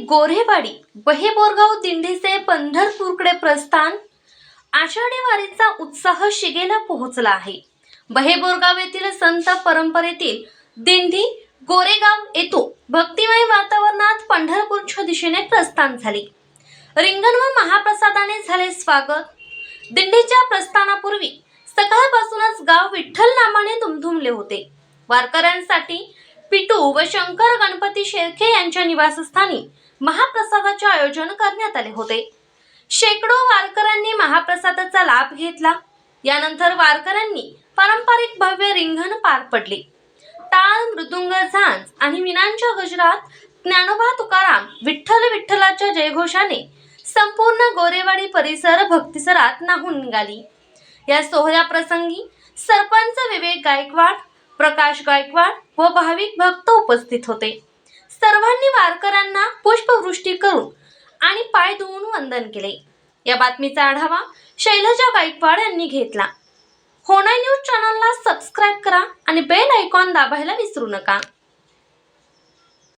गोरेवाडी बहेबोरगाव दिंडीचे पंढरपूरकडे प्रस्थान. आषाढी वारीचा उत्साह शिगेला पोहोचला आहे. बहेबोरगाव येथील संत परंपरेतील दिंडी गोरेगाव येथून भक्तिमय वातावरणात पंढरपूरच्या दिशेने प्रस्थान झाली. रिंगण व महाप्रसादाने झाले स्वागत. दिंडीच्या प्रस्थानापूर्वी सकाळपासूनच गाव विठ्ठल नामाने दुमदुमले होते. वारकऱ्यांसाठी पिटू व शंकर गणपती शेळके यांच्या निवासस्थानी महाप्रसादाचे आयोजन करण्यात आले होते. शेकडो वारकऱ्यांनी महाप्रसादाचा लाभ घेतला. यानंतर वारकऱ्यांनी पारंपरिक भव्य रिंगण पार पडले. टाळ, मृदुंग, झांज आणि विणांच्या गजरात ज्ञानोबा तुकाराम विठ्ठल विठ्ठलाच्या जयघोषाने संपूर्ण गोरेवाडी परिसर भक्तिसरात न्हाऊन निघाली. या सोहळ्याप्रसंगी सरपंच विवेक गायकवाड, प्रकाश गायकवाड व भाविक भक्त उपस्थित होते. सर्वांनी वारकऱ्यांना पुष्पवृष्टी करून आणि पाय धुवून वंदन केले. या बातमीचा आढावा शैलजा गायकवाड यांनी घेतला. होणाई न्यूज चॅनलला सबस्क्राईब करा आणि बेल आयकॉन दाबायला विसरू नका.